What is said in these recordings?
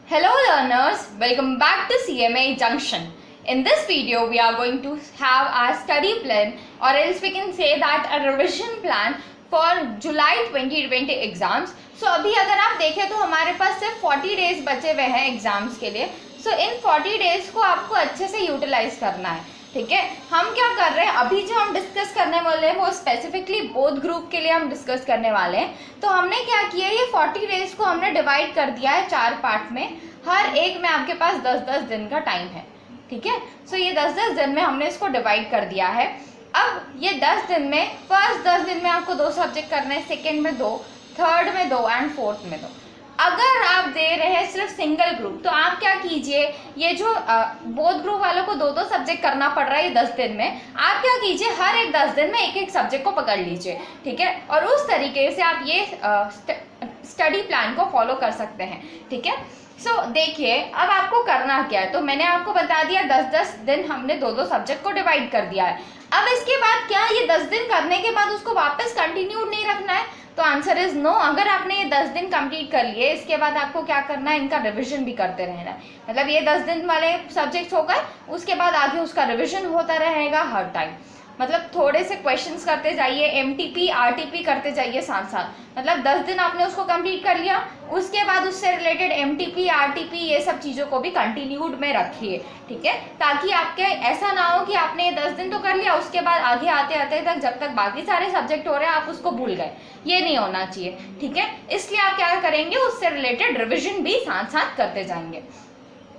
Hello learners, welcome back to CMA Junction. In this video, we are going to have our study plan, or else we can say that a revision plan for July 2020 exams. So अभी अगर आप देखें तो हमारे पास सिर्फ 40 days बचे हुए हैं एग्जाम्स के लिए. सो इन 40 डेज को आपको अच्छे से यूटिलाइज करना है. ठीक है, हम क्या कर रहे हैं अभी जो हम डिस्कस करने वाले हैं वो स्पेसिफिकली बोथ ग्रुप के लिए हम डिस्कस करने वाले हैं. तो हमने क्या किया, ये 40 डेज को हमने डिवाइड कर दिया है 4 पार्ट में. हर एक में आपके पास 10-10 दिन का टाइम है. ठीक है, सो ये 10-10 दिन में हमने इसको डिवाइड कर दिया है. अब ये 10 दिन में फर्स्ट 10 दिन में आपको 2 सब्जेक्ट करने हैं, सेकेंड में 2, थर्ड में 2 एंड फोर्थ में 2. अगर आप दे रहे हैं सिर्फ सिंगल ग्रुप तो आप क्या कीजिए, ये जो बोथ ग्रुप वालों को 2-2 सब्जेक्ट करना पड़ रहा है ये 10 दिन में, आप क्या कीजिए हर एक 10 दिन में एक सब्जेक्ट को पकड़ लीजिए. ठीक है, और उस तरीके से आप ये स्टडी प्लान को फॉलो कर सकते हैं. ठीक है, सो देखिए अब आपको करना क्या है. तो मैंने आपको बता दिया 10-10 दिन हमने 2-2 सब्जेक्ट को डिवाइड कर दिया है. अब इसके बाद क्या ये 10 दिन करने के बाद उसको वापस कंटिन्यू नहीं रखना है? तो आंसर इज नो. अगर आपने ये 10 दिन कंप्लीट कर लिए, इसके बाद आपको क्या करना है, इनका रिवीजन भी करते रहना है. मतलब ये 10 दिन वाले सब्जेक्ट्स हो गए, उसके बाद आगे उसका रिवीजन होता रहेगा हर टाइम. मतलब थोड़े से क्वेश्चंस करते जाइए, एमटीपी आरटीपी करते जाइए साथ साथ. मतलब 10 दिन आपने उसको कंप्लीट कर लिया, उसके बाद उससे रिलेटेड एमटीपी आरटीपी ये सब चीज़ों को भी कंटिन्यूड में रखिए. ठीक है, ताकि आपके ऐसा ना हो कि आपने ये 10 दिन तो कर लिया, उसके बाद आगे आते आते तक जब तक बाकी सारे सब्जेक्ट हो रहे हैं आप उसको भूल गए. ये नहीं होना चाहिए. ठीक है, इसलिए आप क्या करेंगे, उससे रिलेटेड रिविजन भी साथ साथ करते जाएंगे.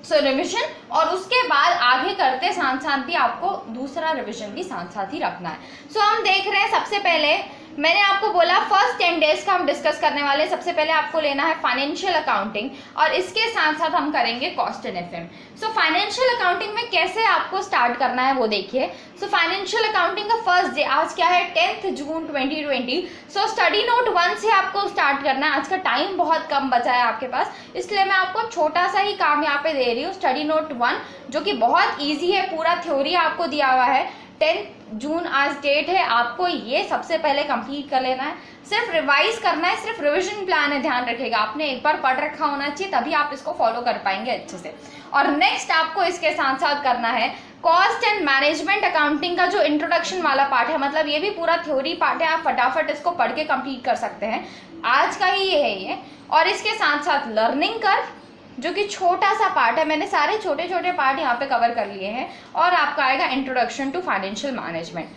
सो रिविजन और उसके बाद आगे करते साथ साथ भी आपको दूसरा रिविजन भी साथ साथ ही रखना है. सो हम देख रहे हैं, सबसे पहले मैंने आपको बोला फर्स्ट 10 डेज का हम डिस्कस करने वाले हैं. सबसे पहले आपको लेना है फाइनेंशियल अकाउंटिंग और इसके साथ साथ हम करेंगे cost and FM. So financial accounting में कैसे आपको स्टार्ट करना है वो देखिए. सो फाइनेंशियल अकाउंटिंग का फर्स्ट डे आज क्या है, 10 जून 2020. सो स्टडी नोट 1 से आपको स्टार्ट करना है. आज का टाइम बहुत कम बचा है आपके पास, इसलिए मैं आपको छोटा सा ही काम यहाँ पे दे रही हूँ. स्टडी नोट 1 जो कि बहुत ईजी है, पूरा थ्योरी आपको दिया हुआ है. 10 जून आज डेट है, आपको ये सबसे पहले कंप्लीट कर लेना है. सिर्फ रिवाइज करना है, सिर्फ रिवीजन प्लान है, ध्यान रखिएगा. आपने एक बार पढ़ रखा होना चाहिए, तभी आप इसको फॉलो कर पाएंगे अच्छे से. और नेक्स्ट आपको इसके साथ साथ करना है कॉस्ट एंड मैनेजमेंट अकाउंटिंग का जो इंट्रोडक्शन वाला पार्ट है. मतलब ये भी पूरा थ्योरी पार्ट है, आप फटाफट इसको पढ़ के कंप्लीट कर सकते हैं. आज का ही ये है ये. और इसके साथ साथ लर्निंग कर्व जो कि छोटा सा पार्ट है, मैंने सारे छोटे छोटे पार्ट यहाँ पे कवर कर लिए हैं. और आपका आएगा इंट्रोडक्शन टू फाइनेंशियल मैनेजमेंट.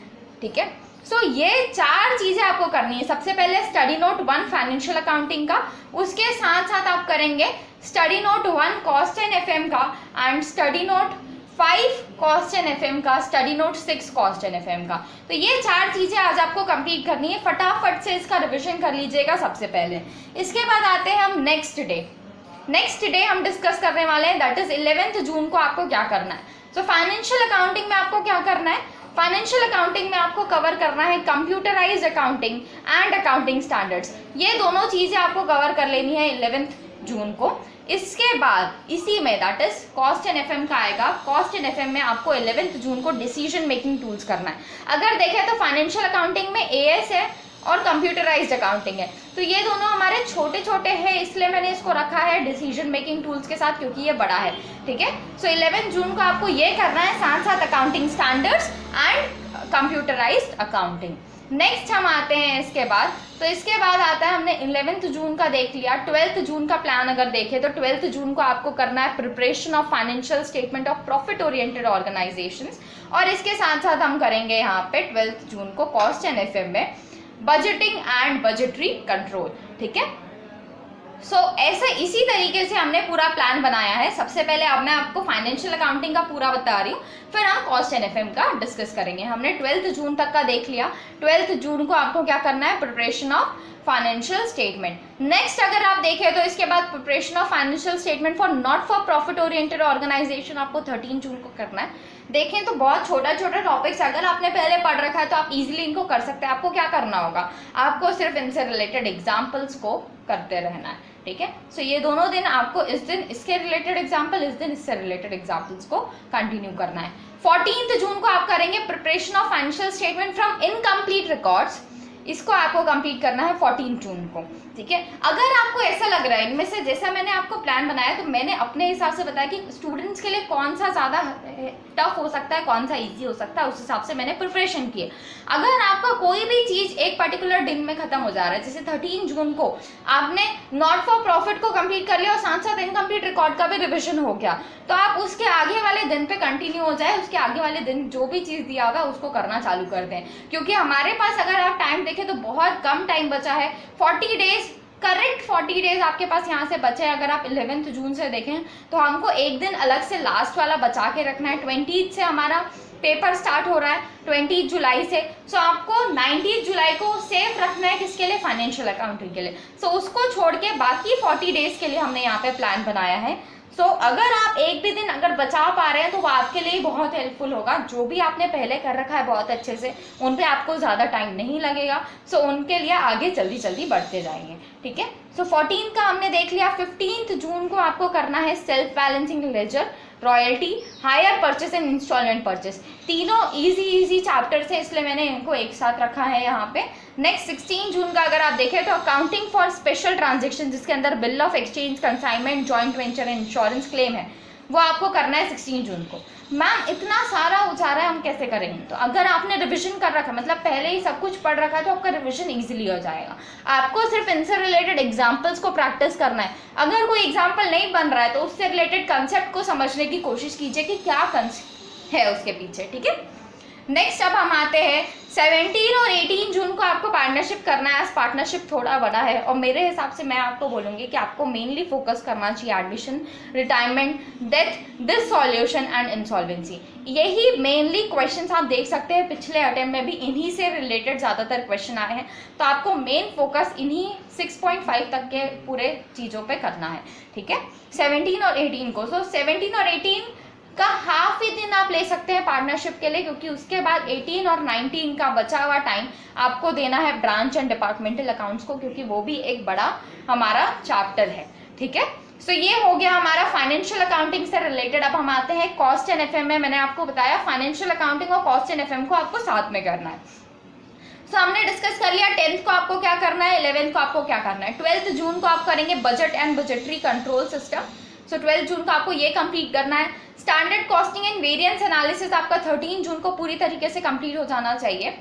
ठीक है, सो ये 4 चीज़ें आपको करनी है. सबसे पहले स्टडी नोट 1 फाइनेंशियल अकाउंटिंग का, उसके साथ साथ आप करेंगे study note 1 cost and FM का, and study note 5 cost and FM का, study note 6 cost and FM का. तो ये 4 चीज़ें आज आपको कंप्लीट करनी है. फटाफट से इसका रिविजन कर लीजिएगा सबसे पहले. इसके बाद आते हैं हम नेक्स्ट डे हम डिस्कस करने वाले हैं, दैट इज 11 जून को आपको क्या करना है. सो फाइनेंशियल अकाउंटिंग में आपको क्या करना है, फाइनेंशियल अकाउंटिंग में आपको कवर करना है computerised accounting and accounting standards. ये दोनों चीज़ें आपको कवर कर लेनी है 11 जून को. इसके बाद इसी में that is cost and FM का आएगा. कॉस्ट एंड एफएम में आपको 11 जून को डिसीजन मेकिंग टूल्स करना है. अगर देखें तो फाइनेंशियल अकाउंटिंग में एएस है और कंप्यूटराइज्ड अकाउंटिंग है. तो ये दोनों हमारे छोटे छोटे हैं, इसलिए मैंने इसको रखा है डिसीजन मेकिंग टूल्स के साथ, क्योंकि ये बड़ा है. ठीक है, सो 11 जून को आपको ये करना है, साथ साथ accounting standards and computerised accounting. Next हम आते हैं इसके बाद. तो इसके बाद आता है, हमने 11 जून का देख लिया. 12 जून का प्लान अगर देखें तो 12 जून को आपको करना है preparation of financial statement of profit oriented organisations. और इसके साथ साथ हम करेंगे यहाँ पे 12 जून को कॉस्ट एंड एफएम में बजटिंग एंड बजटरी कंट्रोल. ठीक है, सो ऐसे इसी तरीके से हमने पूरा प्लान बनाया है. सबसे पहले अब मैं आपको फाइनेंशियल अकाउंटिंग का पूरा बता रही हूँ, फिर हम कॉस्ट एंड एफएम का डिस्कस करेंगे. हमने 12 जून तक का देख लिया. 12 जून को आपको क्या करना है, preparation of financial statement. Next अगर आप देखें तो इसके बाद preparation of financial statement for not for profit oriented organisation आपको 13 जून को करना है. देखें तो बहुत छोटा छोटा टॉपिक्स, अगर आपने पहले पढ़ रखा है तो आप इजीली इनको कर सकते हैं. आपको क्या करना होगा, आपको सिर्फ इनसे रिलेटेड एग्जाम्पल्स को करते रहना है. ठीक है, सो ये दोनों दिन आपको इस दिन इसके रिलेटेड एग्जाम्पल, इस दिन इससे रिलेटेड एग्जाम्पल्स को कंटिन्यू करना है. 14 जून को आप करेंगे preparation of financial statement from incomplete records. इसको आपको कंप्लीट करना है 14 जून को, ठीक है। अगर आपको ऐसा लग रहा है इनमें से, जैसा मैंने आपको प्लान बनाया तो मैंने अपने हिसाब से बताया कि स्टूडेंट्स के लिए कौन सा ज़्यादा टफ हो सकता है, कौन सा ईजी हो सकता है, उस हिसाब से मैंने प्रिपरेशन की है। अगर आपका कोई भी चीज़ एक पर्टिकुलर दिन में खत्म हो जा रहा है, जैसे 13 जून को आपने नॉट फॉर प्रॉफिट को कंप्लीट कर लिया और साथ साथ इनकम्प्लीट रिकॉर्ड का भी रिविजन हो गया, तो आप उसके आगे वाले दिन पे कंटिन्यू हो जाए, उसके आगे वाले दिन जो भी चीज़ दिया होगा उसको करना चालू कर दें। क्योंकि हमारे पास अगर आप टाइम देखें तो बहुत कम टाइम बचा है, 40 डेज, करेक्ट 40 डेज आपके पास यहाँ से बचे हैं। अगर आप 11 जून से देखें तो हमको एक दिन अलग से लास्ट वाला बचा के रखना है। 20 से हमारा पेपर स्टार्ट हो रहा है, 20 जुलाई से। सो आपको 19 जुलाई को सेफ रखना है, किसके लिए? फाइनेंशियल अकाउंटिंग के लिए। सो उसको छोड़ के बाकी 40 डेज के लिए हमने यहाँ पे प्लान बनाया है। सो अगर आप एक भी दिन अगर बचा पा रहे हैं तो वो आपके लिए बहुत हेल्पफुल होगा। जो भी आपने पहले कर रखा है बहुत अच्छे से, उन पे आपको ज़्यादा टाइम नहीं लगेगा। सो उनके लिए आगे जल्दी जल्दी बढ़ते जाएंगे, ठीक है। सो 14 का हमने देख लिया। 15 जून को आपको करना है self balancing ledger, royalty, hire purchase and instalment purchase. तीनों इजी चैप्टर्स हैं, इसलिए मैंने इनको एक साथ रखा है यहाँ पे। नेक्स्ट 16 जून का अगर आप देखें तो अकाउंटिंग फॉर स्पेशल ट्रांजेक्शन, जिसके अंदर bill of exchange, consignment, joint venture and insurance claim है, वो आपको करना है 16 जून को। मैम इतना सारा हो जा रहा है, हम कैसे करेंगे? तो अगर आपने रिवीजन कर रखा, मतलब पहले ही सब कुछ पढ़ रखा है, तो आपका रिवीजन इजीली हो जाएगा। आपको सिर्फ इनसे रिलेटेड एग्जांपल्स को प्रैक्टिस करना है। अगर कोई एग्जांपल नहीं बन रहा है तो उससे रिलेटेड कंसेप्ट को समझने की कोशिश कीजिए कि क्या कंसेप्ट है उसके पीछे, ठीक है। नेक्स्ट अब हम आते हैं 17 और 18 जून को आपको पार्टनरशिप करना है। आज पार्टनरशिप थोड़ा बड़ा है और मेरे हिसाब से मैं आपको बोलूँगी कि आपको मेनली फोकस करना चाहिए admission, retirement, death, dissolution and insolvency. यही मेनली क्वेश्चंस आप देख सकते हैं, पिछले अटेम्प्ट में भी इन्हीं से रिलेटेड ज़्यादातर क्वेश्चन आए हैं। तो आपको मेन फोकस इन्हीं 6.5 तक के पूरे चीज़ों पर करना है, ठीक है, 17 और 18 को। सो 17 और 18 का हाफ ही दिन आप ले सकते हैं पार्टनरशिप के लिए, क्योंकि उसके बाद 18 और 19 का बचा हुआ टाइम आपको देना है ब्रांच एंड डिपार्टमेंटल अकाउंट्स को, क्योंकि वो भी एक बड़ा हमारा चैप्टर है, ठीक है। सो ये हो गया हमारा फाइनेंशियल अकाउंटिंग से रिलेटेड। अब हम आते हैं कॉस्ट एंड एफएम में। मैंने आपको बताया फाइनेंशियल अकाउंटिंग और कॉस्ट एंड एफएम को आपको साथ में करना है। सो हमने डिस्कस कर लिया 10th को आपको क्या करना है, 11th को आपको क्या करना है। 12th जून को आप करेंगे budget and budgetary control system. So 12 जून को आपको ये कंप्लीट करना है। Standard costing and variance analysis आपका 13 जून को पूरी तरीके से कंप्लीट हो जाना चाहिए।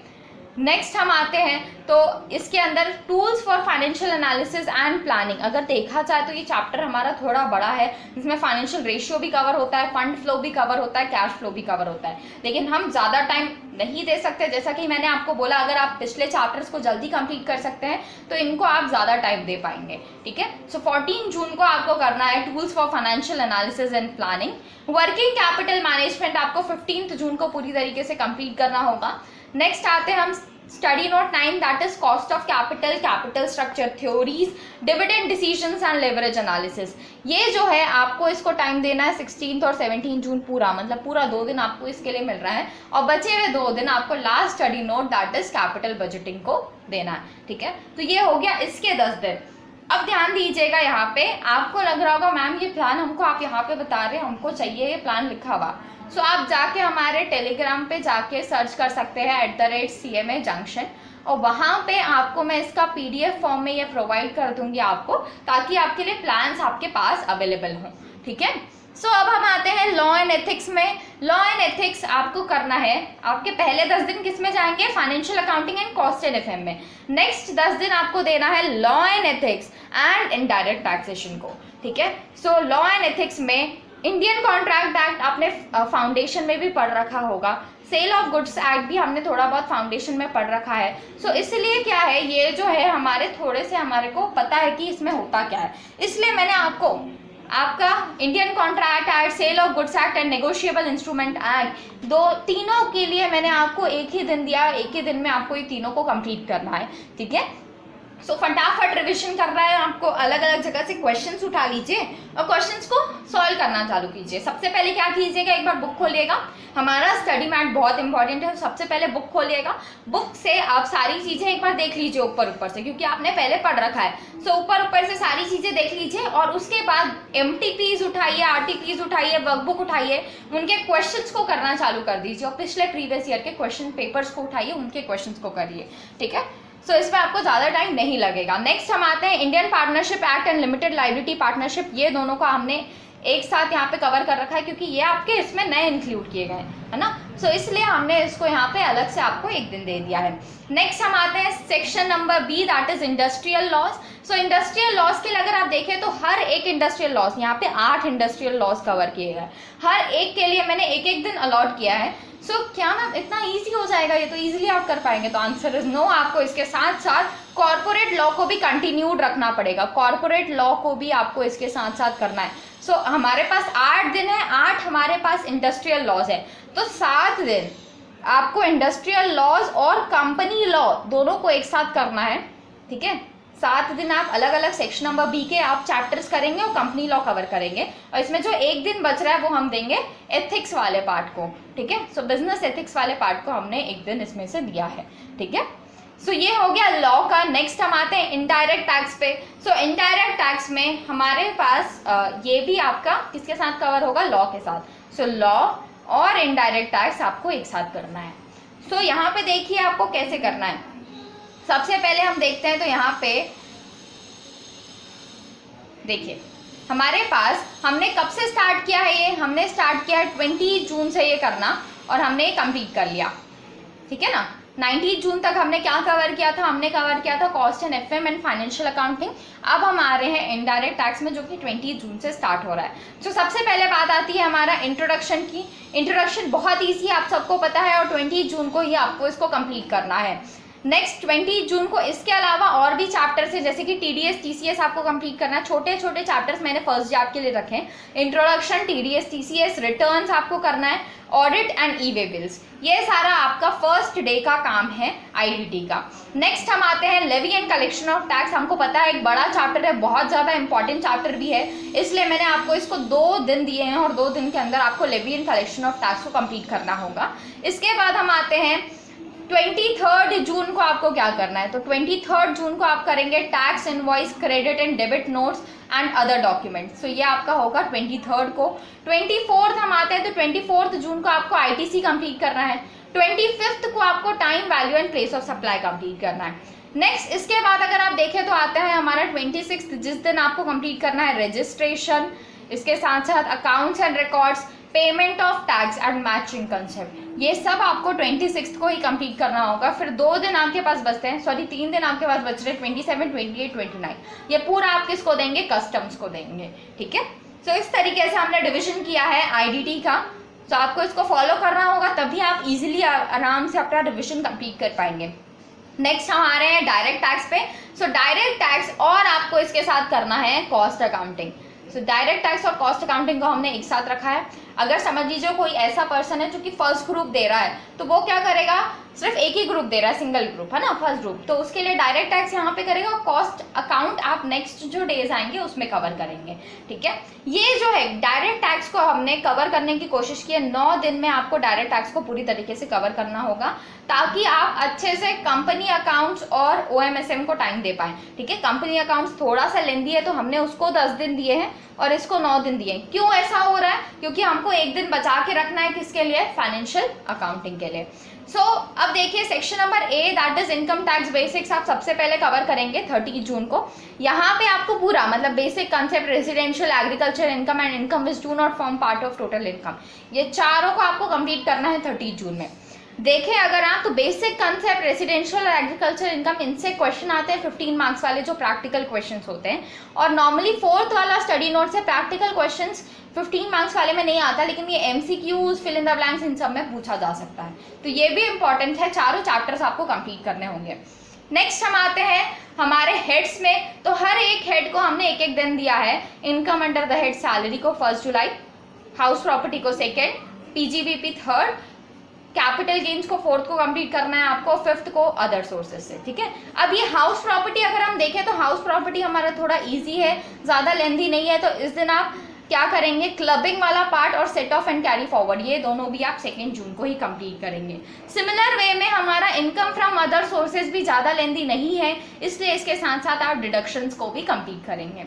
नेक्स्ट हम आते हैं तो इसके अंदर tools for financial analysis and planning. अगर देखा जाए तो ये चैप्टर हमारा थोड़ा बड़ा है, जिसमें फाइनेंशियल रेशियो भी कवर होता है, फंड फ्लो भी कवर होता है, कैश फ्लो भी कवर होता है। लेकिन हम ज़्यादा टाइम नहीं दे सकते, जैसा कि मैंने आपको बोला, अगर आप पिछले चैप्टर्स को जल्दी कंप्लीट कर सकते हैं तो इनको आप ज़्यादा टाइम दे पाएंगे, ठीक है। सो 14 जून को आपको करना है tools for financial analysis and planning. Working capital management आपको 15 जून को पूरी तरीके से कंप्लीट करना होगा। नेक्स्ट आते हैं हम study note 9, that is cost of capital, capital structure theories, dividend decisions and leverage analysis. ये जो है आपको इसको टाइम देना है 16 और 17 जून पूरा, मतलब पूरा 2 दिन आपको इसके लिए मिल रहा है, और बचे हुए 2 दिन आपको last study note that is capital budgeting को देना है, ठीक है। तो ये हो गया इसके 10 दिन। अब ध्यान दीजिएगा, यहाँ पे आपको लग रहा होगा मैम ये प्लान हमको आप यहाँ पे बता रहे हैं, हमको चाहिए ये प्लान लिखा हुआ। सो आप जाके हमारे टेलीग्राम पे जाके सर्च कर सकते हैं @CMA जंक्शन, और वहाँ पे आपको मैं इसका PDF फॉर्म में ये प्रोवाइड कर दूंगी आपको, ताकि आपके लिए प्लान्स आपके पास अवेलेबल हों, ठीक है। सो अब हम आते हैं लॉ एंड एथिक्स में। लॉ एंड एथिक्स आपको करना है, आपके पहले 10 दिन किस में जाएंगे? Financial accounting and cost and FM में। नेक्स्ट 10 दिन आपको देना है law and ethics and indirect taxation को, ठीक है। सो लॉ एंड एथिक्स में इंडियन कॉन्ट्रैक्ट एक्ट आपने फाउंडेशन में भी पढ़ रखा होगा, सेल ऑफ गुड्स एक्ट भी हमने थोड़ा बहुत फाउंडेशन में पढ़ रखा है। सो इसलिए क्या है, ये जो है हमारे थोड़े से हमारे को पता है कि इसमें होता क्या है, इसलिए मैंने आपको आपका Indian contract act, sale of goods act and negotiable instrument act, तीनों के लिए मैंने आपको एक ही दिन दिया, एक ही दिन में आपको ये तीनों को कंप्लीट करना है, ठीक है। सो फटाफट रिविजन करना है आपको, अलग अलग जगह से क्वेश्चंस उठा लीजिए और क्वेश्चंस को सॉल्व करना चालू कीजिए। सबसे पहले क्या कीजिएगा, एक बार बुक खोलिएगा, हमारा स्टडी मैट बहुत इंपॉर्टेंट है। सबसे पहले बुक खोलिएगा, बुक से आप सारी चीज़ें एक बार देख लीजिए ऊपर ऊपर से, क्योंकि आपने पहले पढ़ रखा है। सो ऊपर ऊपर से सारी चीज़ें देख लीजिए और उसके बाद MTPs उठाइए, RTPs उठाइए, वर्कबुक उठाइए, उनके क्वेश्चंस को करना चालू कर दीजिए और पिछले प्रीवियस ईयर के क्वेश्चन पेपर्स को उठाइए, उनके क्वेश्चंस को करिए, ठीक है। सो इसमें आपको ज़्यादा टाइम नहीं लगेगा। नेक्स्ट हम आते हैं Indian partnership act and limited liability partnership. ये दोनों को हमने एक साथ यहाँ पे कवर कर रखा है क्योंकि ये आपके इसमें नए इंक्लूड किए गए है ना, सो इसलिए हमने इसको यहाँ पे अलग से आपको एक दिन दे दिया है। नेक्स्ट हम आते हैं section number B, that is industrial laws. So industrial laws के लिए अगर आप देखें तो हर एक इंडस्ट्रियल लॉज, यहाँ पे 8 इंडस्ट्रियल लॉज कवर किए गए, हर एक के लिए मैंने एक एक दिन अलॉट किया है। सो क्या मैम इतना ईजी हो जाएगा, ये तो ईजिली आप कर पाएंगे? तो आंसर इज नो। आपको इसके साथ साथ कॉर्पोरेट लॉ को भी कंटिन्यूड रखना पड़ेगा, कॉर्पोरेट लॉ को भी आपको इसके साथ साथ करना है। सो हमारे पास 8 दिन है, 8 हमारे पास इंडस्ट्रियल लॉज है, तो 7 दिन आपको इंडस्ट्रियल लॉज और कंपनी लॉ दोनों को एक साथ करना है, ठीक है। 7 दिन आप अलग अलग सेक्शन नंबर बी के आप चैप्टर्स करेंगे और कंपनी लॉ कवर करेंगे, और इसमें जो एक दिन बच रहा है वो हम देंगे एथिक्स वाले पार्ट को, ठीक है। सो बिजनेस एथिक्स वाले पार्ट को हमने एक दिन इसमें से दिया है, ठीक है। सो ये हो गया लॉ का। नेक्स्ट हम आते हैं इनडायरेक्ट टैक्स पे। सो इनडायरेक्ट टैक्स में हमारे पास ये भी आपका किसके साथ कवर होगा? लॉ के साथ। सो लॉ और इनडायरेक्ट टैक्स आपको एक साथ करना है। सो यहाँ पे देखिए आपको कैसे करना है। सबसे पहले हम देखते हैं, तो यहाँ पे देखिए हमारे पास हमने कब से स्टार्ट किया है, ये हमने स्टार्ट किया है 20 जून से ये करना, और हमने कंप्लीट कर लिया, ठीक है ना। 19 जून तक हमने क्या कवर किया था? हमने कवर किया था cost and FM and financial accounting. अब हम आ रहे हैं इनडायरेक्ट टैक्स में, जो कि 20 जून से स्टार्ट हो रहा है। तो सबसे पहले बात आती है हमारा इंट्रोडक्शन की। इंट्रोडक्शन बहुत ईजी है, आप सबको पता है, और 20 जून को ही आपको इसको कंप्लीट करना है। नेक्स्ट 20 जून को इसके अलावा और भी चैप्टर्स है, जैसे कि टीडीएस टीसीएस आपको कंप्लीट करना है। छोटे छोटे चैप्टर्स मैंने फर्स्ट जैप के लिए रखे हैं। इंट्रोडक्शन, टीडीएस टीसीएस, रिटर्न्स आपको करना है, audit and E way bills, ये सारा आपका फर्स्ट डे का काम है आईडीटी का। नेक्स्ट हम आते हैं levy and collection of tax. हमको पता है एक बड़ा चैप्टर है, बहुत ज़्यादा इंपॉर्टेंट चैप्टर भी है, इसलिए मैंने आपको इसको 2 दिन दिए हैं, और 2 दिन के अंदर आपको levy and collection of tax को कंप्लीट करना होगा। इसके बाद हम आते हैं 23 जून को आपको क्या करना है। तो 23 जून को आप करेंगे tax invoice, credit and debit notes and other documents. So ये आपका होगा 23 को। 24 हम आते हैं, तो 24 जून को आपको आईटीसी कंप्लीट करना है। 25 को आपको time, value and place of supply complete करना है। नेक्स्ट इसके बाद अगर आप देखें तो आता है हमारा 26, जिस दिन आपको कंप्लीट करना है रजिस्ट्रेशन, इसके साथ साथ accounts and records, payment of tax and matching concept, ये सब आपको 26 को ही कंप्लीट करना होगा। फिर 2 दिन आपके पास बचते हैं, सॉरी 3 दिन आपके पास बच रहे हैं, 27, 28, 29, ये पूरा आप किसको देंगे? कस्टम्स को देंगे, ठीक है। सो इस तरीके से हमने डिविजन किया है आईडीटी का। तो आपको इसको फॉलो करना होगा, तभी आप इजीली आराम से अपना डिविजन कंप्लीट कर पाएंगे। नेक्स्ट हम आ रहे हैं डायरेक्ट टैक्स पे। सो डायरेक्ट टैक्स और आपको इसके साथ करना है cost accounting. So direct tax और कॉस्ट अकाउंटिंग को हमने एक साथ रखा है। अगर समझ लीजिए कोई ऐसा पर्सन है जो कि फर्स्ट ग्रुप दे रहा है, तो वो क्या करेगा? सिर्फ एक ही ग्रुप दे रहा है, सिंगल ग्रुप है ना, फर्स्ट ग्रुप, तो उसके लिए डायरेक्ट टैक्स यहाँ पे करेगा, और कॉस्ट अकाउंट आप नेक्स्ट जो डेज आएंगे उसमें कवर करेंगे, ठीक है। ये जो है डायरेक्ट टैक्स को हमने कवर करने की कोशिश की है। 9 दिन में आपको डायरेक्ट टैक्स को पूरी तरीके से कवर करना होगा, ताकि आप अच्छे से कंपनी अकाउंट्स और OMSM को टाइम दे पाए, ठीक है। कंपनी अकाउंट्स थोड़ा सा लेंदी है, तो हमने उसको 10 दिन दिए हैं और इसको 9 दिन दिए। क्यों ऐसा हो रहा है? क्योंकि हमको एक दिन बचा के रखना है, किसके लिए? फाइनेंशियल अकाउंटिंग के लिए। सो अब देखिए section number A, that is income tax basics, आप सबसे पहले कवर करेंगे 30 जून को। यहाँ पे आपको पूरा मतलब basic concept, residential, agriculture income and income which do not form part of total income, ये चारों को आपको कंप्लीट करना है 30 जून में। देखें अगर आप, तो बेसिक कंसेप्ट, रेजिडेंशियल और एग्रीकल्चर इनकम, इनसे क्वेश्चन आते हैं 15 मार्क्स वाले, जो प्रैक्टिकल क्वेश्चंस होते हैं। और नॉर्मली 4th वाला स्टडी नोट से प्रैक्टिकल क्वेश्चंस 15 मार्क्स वाले में नहीं आता, लेकिन ये MCQs, fill in the blanks, इन सब में पूछा जा सकता है। तो ये भी इंपॉर्टेंट है, चारों चैप्टर्स आपको कंप्लीट करने होंगे। नेक्स्ट हम आते हैं हमारे हेड्स में। तो हर एक हेड को हमने एक एक दिन दिया है। Income under the head salary को 1 जुलाई, हाउस प्रॉपर्टी को 2nd, PGBP 3rd, capital gains को 4th को कंप्लीट करना है आपको, 5th को अदर सोर्सेज से, ठीक है। अब ये हाउस प्रॉपर्टी अगर हम देखें तो हाउस प्रॉपर्टी हमारा थोड़ा इजी है, ज़्यादा लेंथी नहीं है। तो इस दिन आप क्या करेंगे? क्लबिंग वाला पार्ट और set of and carry forward, ये दोनों भी आप 2 जून को ही कंप्लीट करेंगे। सिमिलर वे में हमारा इनकम फ्रॉम अदर सोर्सेज भी ज़्यादा लेंथी नहीं है, इसलिए इसके साथ साथ आप डिडक्शंस को भी कंप्लीट करेंगे।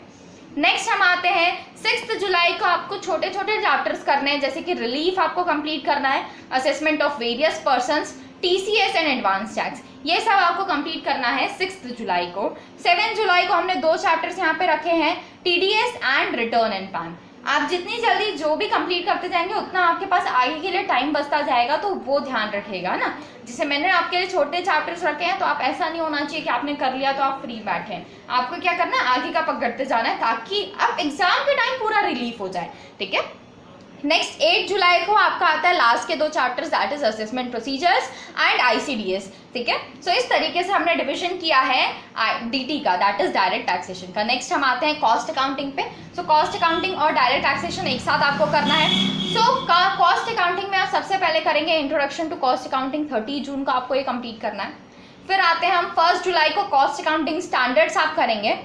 नेक्स्ट हम आते हैं 6 जुलाई को आपको छोटे छोटे चैप्टर्स करने हैं, जैसे कि रिलीफ आपको कंप्लीट करना है, assessment of various persons, TCS and advance tax, ये सब आपको कंप्लीट करना है 6 जुलाई को। 7 जुलाई को हमने 2 चैप्टर्स यहाँ पे रखे हैं, TDS and return and pan. आप जितनी जल्दी जो भी कंप्लीट करते जाएंगे उतना आपके पास आगे के लिए टाइम बचता जाएगा, तो वो ध्यान रखिएगा ना। जैसे मैंने आपके लिए छोटे चैप्टर्स रखे हैं, तो आप ऐसा नहीं होना चाहिए कि आपने कर लिया तो आप फ्री बैठे हैं। आपको क्या करना है, आगे का पकड़ते जाना है ताकि आप एग्जाम के टाइम पूरा रिलीफ हो जाए, ठीक है। नेक्स्ट 8 जुलाई को आपका आता है लास्ट के 2 chapters, that is assessment procedures and ICDS, ठीक है। सो इस तरीके से हमने डिविजन किया है DT का, दैट इज डायरेक्ट टैक्सेशन का। नेक्स्ट हम आते हैं कॉस्ट अकाउंटिंग पे। सो कॉस्ट अकाउंटिंग और डायरेक्ट टैक्सेशन एक साथ आपको करना है। सो कॉस्ट अकाउंटिंग में आप सबसे पहले करेंगे इंट्रोडक्शन टू कॉस्ट अकाउंटिंग, 30 जून को आपको ये कंप्लीट करना है। फिर आते हैं हम 1 जुलाई को कॉस्ट अकाउंटिंग स्टैंडर्ड्स आप करेंगे।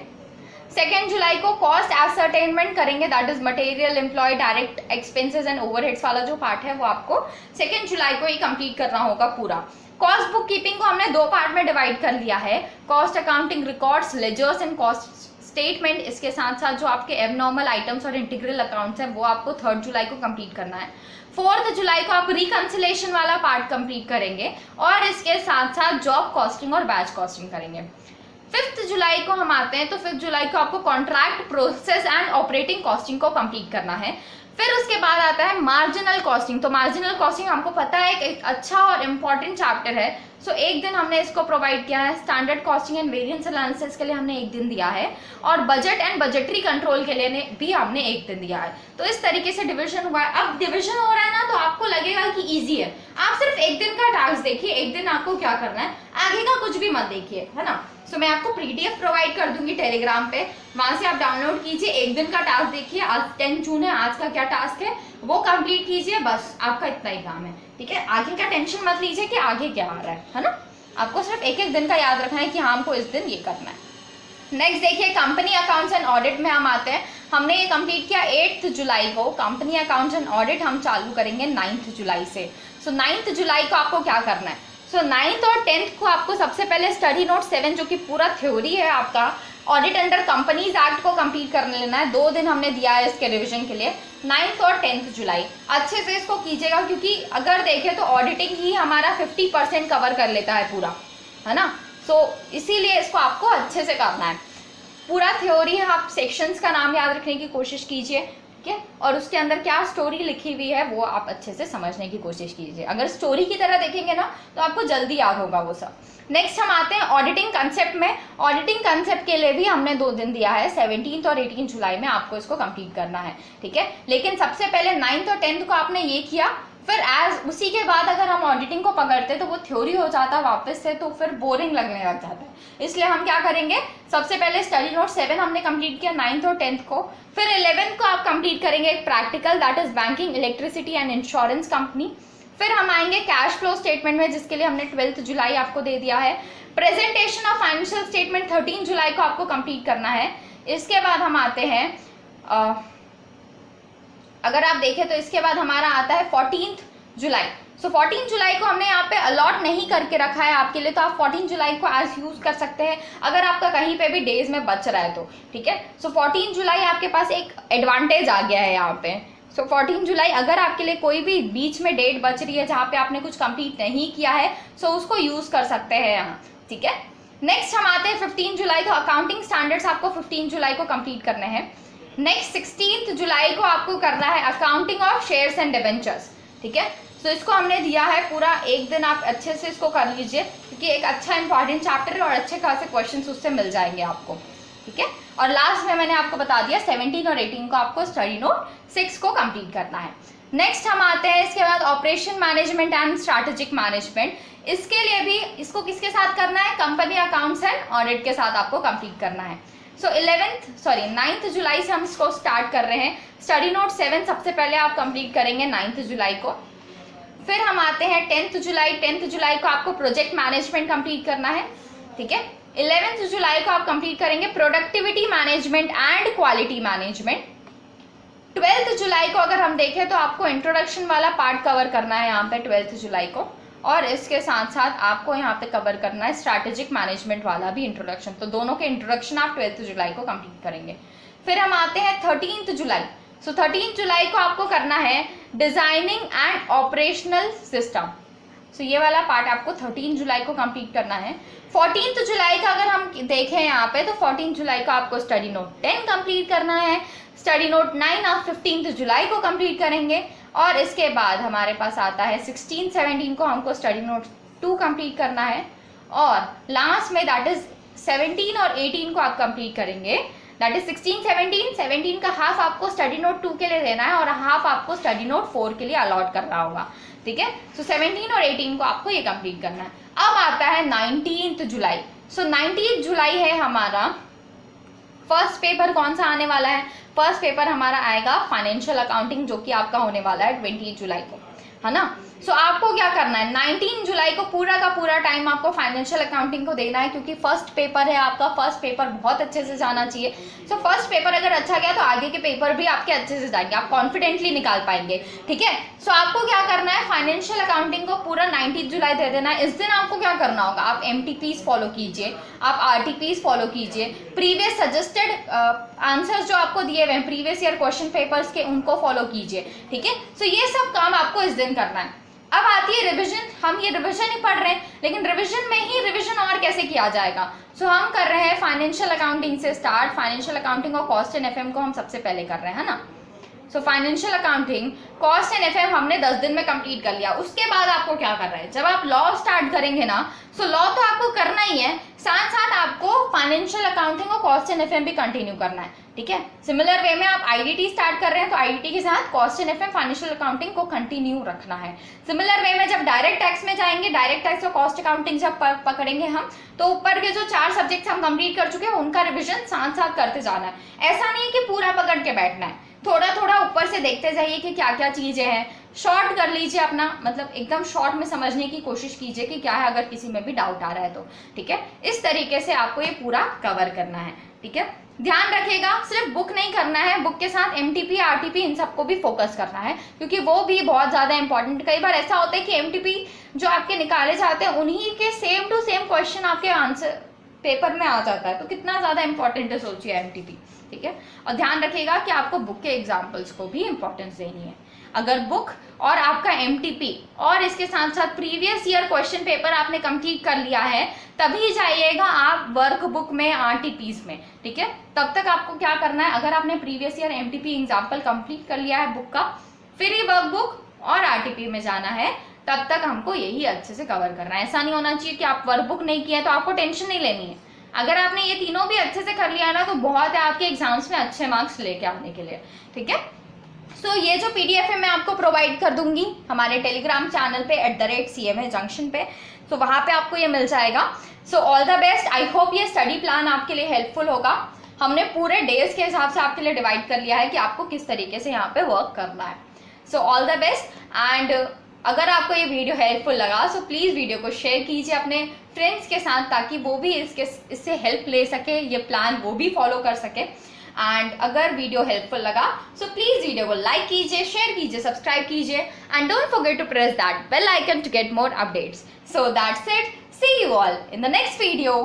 2 जुलाई को कॉस्ट एसरटेनमेंट करेंगे, that is material, employ, direct expenses and overheads वाला जो पार्ट है वो आपको 2 जुलाई को ही कंप्लीट करना होगा पूरा। कॉस्ट बुक कीपिंग को हमने 2 पार्ट में डिवाइड कर लिया है, cost accounting records, ledgers and cost statement. इसके साथ साथ जो आपके एबनॉर्मल आइटम्स और इंटीग्रल अकाउंट्स हैं वो आपको 3 जुलाई को कंप्लीट करना है। 4 जुलाई को आप रिकंसिलेशन वाला पार्ट कंप्लीट करेंगे और इसके साथ साथ जॉब कॉस्टिंग और बैच कॉस्टिंग करेंगे। 5 जुलाई को हम आते हैं, तो 5 जुलाई को आपको contract process and operating costing को कंप्लीट करना है। फिर उसके बाद आता है मार्जिनल कॉस्टिंग। तो मार्जिनल कॉस्टिंग हमको पता है एक अच्छा और इम्पॉर्टेंट चैप्टर है, सो एक दिन हमने इसको प्रोवाइड किया है। Standard costing and variance analysis के लिए हमने 1 दिन दिया है और बजट एंड बजटरी कंट्रोल के लिए भी हमने 1 दिन दिया है। तो इस तरीके से डिवीजन हुआ है। अब डिवीजन हो रहा है ना, तो आपको लगेगा कि इजी है, आप सिर्फ 1 दिन का टास्क देखिए, 1 दिन आपको क्या करना है, आगे का कुछ भी मत देखिए, है ना। सो मैं आपको PDF प्रोवाइड कर दूंगी टेलीग्राम पे, वहां से आप डाउनलोड कीजिए, 1 दिन का टास्क देखिए। आज 10 जून है, आज का क्या टास्क है वो कंप्लीट कीजिए, बस आपका इतना ही काम है, ठीक है। आगे का टेंशन मत लीजिए कि आगे क्या आ रहा है ना। आपको सिर्फ 1-1 दिन का याद रखना है कि हाँ हमको इस दिन ये करना है। नेक्स्ट देखिए कंपनी अकाउंट्स एंड ऑडिट में हम आते हैं। हमने ये कंप्लीट किया 8 जुलाई को। कंपनी अकाउंट्स एंड ऑडिट हम चालू करेंगे 9 जुलाई से। सो 9 जुलाई को आपको क्या करना है, सो 9th और 10th को आपको सबसे पहले स्टडी नोट 7 जो कि पूरा थ्योरी है आपका, ऑडिट अंडर कंपनीज एक्ट को कंप्लीट करने लेना है। 2 दिन हमने दिया है इसके रिवीजन के लिए, 9th और 10th जुलाई। अच्छे से इसको कीजिएगा क्योंकि अगर देखें तो ऑडिटिंग ही हमारा 50% कवर कर लेता है पूरा, है ना। सो इसीलिए इसको आपको अच्छे से करना है। पूरा थ्योरी है, आप सेक्शंस का नाम याद रखने की कोशिश कीजिए, ठीक है, और उसके अंदर क्या स्टोरी लिखी हुई है वो आप अच्छे से समझने की कोशिश कीजिए। अगर स्टोरी की तरह देखेंगे ना तो आपको जल्दी याद होगा वो सब। नेक्स्ट हम आते हैं ऑडिटिंग कंसेप्ट में। ऑडिटिंग कंसेप्ट के लिए भी हमने 2 दिन दिया है, 17 और 18 जुलाई में आपको इसको कंप्लीट करना है, ठीक है। लेकिन सबसे पहले 9th और 10th को आपने ये किया, फिर उसी के बाद अगर हम ऑडिटिंग को पकड़ते तो वो थ्योरी हो जाता वापस से, तो फिर बोरिंग लगने लग जाता है। इसलिए हम क्या करेंगे, सबसे पहले स्टडी नोट 7 हमने कंप्लीट किया 9th और 10th को। फिर 11th को आप कंप्लीट करेंगे एक practical, that is banking, electricity and insurance company. फिर हम आएंगे कैश फ्लो स्टेटमेंट में, जिसके लिए हमने 12 जुलाई आपको दे दिया है। प्रेजेंटेशन ऑफ फाइनेंशियल स्टेटमेंट 13 जुलाई को आपको कंप्लीट करना है। इसके बाद हम आते हैं अगर आप देखें तो इसके बाद हमारा आता है 14 जुलाई। सो 14 जुलाई को हमने यहाँ पे अलॉट नहीं करके रखा है आपके लिए, तो आप 14 जुलाई को एज यूज कर सकते हैं अगर आपका कहीं पे भी डेज में बच रहा है तो, ठीक है। सो 14 जुलाई आपके पास एक एडवांटेज आ गया है यहाँ पे। सो 14 जुलाई अगर आपके लिए कोई भी बीच में डेट बच रही है जहाँ पे आपने कुछ कंप्लीट नहीं किया है, सो उसको यूज कर सकते हैं यहाँ, ठीक है। नेक्स्ट हम आते हैं 15 जुलाई, तो अकाउंटिंग स्टैंडर्ड्स आपको 15 जुलाई को कंप्लीट करने हैं। नेक्स्ट 16 जुलाई को आपको करना है accounting of shares and debentures, ठीक है। तो इसको हमने दिया है पूरा 1 दिन, आप अच्छे से इसको कर लीजिए क्योंकि एक अच्छा इंपॉर्टेंट चैप्टर है और अच्छे खासे क्वेश्चंस उससे मिल जाएंगे आपको, ठीक है। और लास्ट में मैंने आपको बता दिया 17 और 18 को आपको स्टडी नोट 6 को कंप्लीट करना है। नेक्स्ट हम आते हैं इसके बाद operation management and strategic management. इसके लिए भी इसको किसके साथ करना है, कंपनी अकाउंट्स एंड ऑडिट के साथ आपको कंप्लीट करना है। सो 9th जुलाई से हम इसको स्टार्ट कर रहे हैं। स्टडी नोट 7 सबसे पहले आप कंप्लीट करेंगे 9th जुलाई को। फिर हम आते हैं 10th जुलाई। 10th जुलाई को आपको प्रोजेक्ट मैनेजमेंट कंप्लीट करना है, ठीक है। 11th जुलाई को आप कंप्लीट करेंगे productivity management and quality management. 12th जुलाई को अगर हम देखें तो आपको इंट्रोडक्शन वाला पार्ट कवर करना है यहाँ पे 12th जुलाई को, और इसके साथ साथ आपको यहाँ पे कवर करना है स्ट्रैटेजिक मैनेजमेंट वाला भी इंट्रोडक्शन। तो दोनों के इंट्रोडक्शन आप 12th जुलाई को कंप्लीट करेंगे। फिर हम आते हैं 13th जुलाई। सो 13th जुलाई को आपको करना है डिजाइनिंग एंड ऑपरेशनल सिस्टम। सो ये वाला पार्ट आपको 13 जुलाई को कंप्लीट करना है। 14 जुलाई का अगर हम देखें यहाँ पे, तो 14 जुलाई को आपको स्टडी नोट 10 कंप्लीट करना है। स्टडी नोट 9 आप 15 जुलाई को कंप्लीट करेंगे। और इसके बाद हमारे पास आता है 16, 17 को हमको स्टडी नोट 2 कंप्लीट करना है। और लास्ट में दैट इज 17 और 18 को आप कंप्लीट करेंगे। दैट इज 16, 17 का हाफ आपको स्टडी नोट 2 के लिए देना है और हाफ आपको स्टडी नोट 4 के लिए अलॉट करना होगा, ठीक है। सो 17 और 18 को आपको ये कंप्लीट करना है। अब आता है 19 जुलाई। सो 19 जुलाई है हमारा फर्स्ट पेपर। कौन सा आने वाला है? फर्स्ट पेपर हमारा आएगा फाइनेंशियल अकाउंटिंग, जो कि आपका होने वाला है 20 जुलाई को, है ना। सो आपको क्या करना है, 19 जुलाई को पूरा का पूरा टाइम आपको फाइनेंशियल अकाउंटिंग को देना है, क्योंकि फर्स्ट पेपर है आपका। फर्स्ट पेपर बहुत अच्छे से जाना चाहिए। सो फर्स्ट पेपर अगर अच्छा गया तो आगे के पेपर भी आपके अच्छे से जाएंगे, आप कॉन्फिडेंटली निकाल पाएंगे, ठीक है। सो आपको क्या करना है, फाइनेंशियल अकाउंटिंग को पूरा 19 जुलाई दे देना है। इस दिन आपको क्या करना होगा, आप MTPs फॉलो कीजिए, आप RTPs फॉलो कीजिए, प्रीवियस सजेस्टेड आंसर्स जो आपको दिए हुए हैं प्रीवियस ईयर क्वेश्चन पेपर्स के, उनको फॉलो कीजिए, ठीक है। सो ये सब काम आपको इस दिन करना है। अब आती है रिवीजन। हम ये रिवीजन ही पढ़ रहे हैं, लेकिन रिवीजन में ही रिवीजन और कैसे किया जाएगा। सो हम कर रहे हैं फाइनेंशियल अकाउंटिंग से स्टार्ट। फाइनेंशियल अकाउंटिंग और कॉस्ट एंड FM को हम सबसे पहले कर रहे हैं, है ना। So financial accounting, cost and FM हमने 10 दिन में कंप्लीट कर लिया। उसके बाद आपको क्या कर रहे हैं, जब आप लॉ स्टार्ट करेंगे ना, सो लॉ तो आपको करना ही है, साथ साथ आपको फाइनेंशियल अकाउंटिंग और कॉस्ट एंड FM भी कंटिन्यू करना है, ठीक है। सिमिलर वे में आप IDT स्टार्ट कर रहे हैं तो IDT के साथ cost and FM financial accounting को कंटिन्यू रखना है। सिमिलर वे में जब डायरेक्ट टैक्स में जाएंगे, डायरेक्ट टैक्स और कॉस्ट अकाउंटिंग जब पकड़ेंगे हम, तो ऊपर के जो 4 सब्जेक्ट्स हम कंप्लीट कर चुके हैं उनका रिविजन साथ साथ करते जाना है। ऐसा नहीं कि पूरा पकड़ के बैठना है, थोड़ा थोड़ा ऊपर से देखते जाइए कि क्या क्या चीजें हैं। शॉर्ट कर लीजिए अपना, मतलब एकदम शॉर्ट में समझने की कोशिश कीजिए कि क्या है, अगर किसी में भी डाउट आ रहा है तो, ठीक है। इस तरीके से आपको ये पूरा कवर करना है, ठीक है। ध्यान रखिएगा, सिर्फ बुक नहीं करना है, बुक के साथ MTP, RTP इन सबको भी फोकस करना है, क्योंकि वो भी बहुत ज्यादा इंपॉर्टेंट। कई बार ऐसा होता है कि MTP जो आपके निकाले जाते हैं उन्हीं के सेम टू सेम क्वेश्चन आपके आंसर पेपर में आ जाता है, तो कितना ज्यादा इंपॉर्टेंट है सोचिए MTP, ठीक है। और ध्यान रखिएगा कि आपको बुक के एग्जाम्पल्स को भी इंपॉर्टेंस देनी है। अगर बुक और आपका MTP और इसके साथ साथ प्रीवियस ईयर क्वेश्चन पेपर आपने कंप्लीट कर लिया है, तभी जाइएगा आप वर्कबुक में, RTPs में, ठीक है। तब तक आपको क्या करना है, अगर आपने previous year MTP example complete कर लिया है बुक का, फिर ही वर्कबुक और RTP में जाना है, तब तक हमको यही अच्छे से कवर करना है। ऐसा नहीं होना चाहिए कि आप वर्कबुक नहीं किया तो आपको टेंशन नहीं लेनी है। अगर आपने ये तीनों भी अच्छे से कर लिया ना, तो बहुत है आपके एग्जाम्स में अच्छे मार्क्स लेके आने के लिए, ठीक है। सो ये जो PDF है मैं आपको प्रोवाइड कर दूंगी हमारे टेलीग्राम चैनल पे @CMA जंक्शन पे, तो वहां पे आपको ये मिल जाएगा। So all the best. I hope ये स्टडी प्लान आपके लिए हेल्पफुल होगा। हमने पूरे डेज के हिसाब से आपके लिए डिवाइड कर लिया है कि आपको किस तरीके से यहाँ पे वर्क करना है। So all the best. And अगर आपको ये वीडियो हेल्पफुल लगा, सो प्लीज़ वीडियो को शेयर कीजिए अपने फ्रेंड्स के साथ, ताकि वो भी इससे हेल्प ले सके, ये प्लान वो भी फॉलो कर सके। एंड अगर वीडियो हेल्पफुल लगा, सो प्लीज़ वीडियो को लाइक कीजिए, शेयर कीजिए, सब्सक्राइब कीजिए, and don't forget to press that bell icon to get more updates. So that's it, see you all in the next video.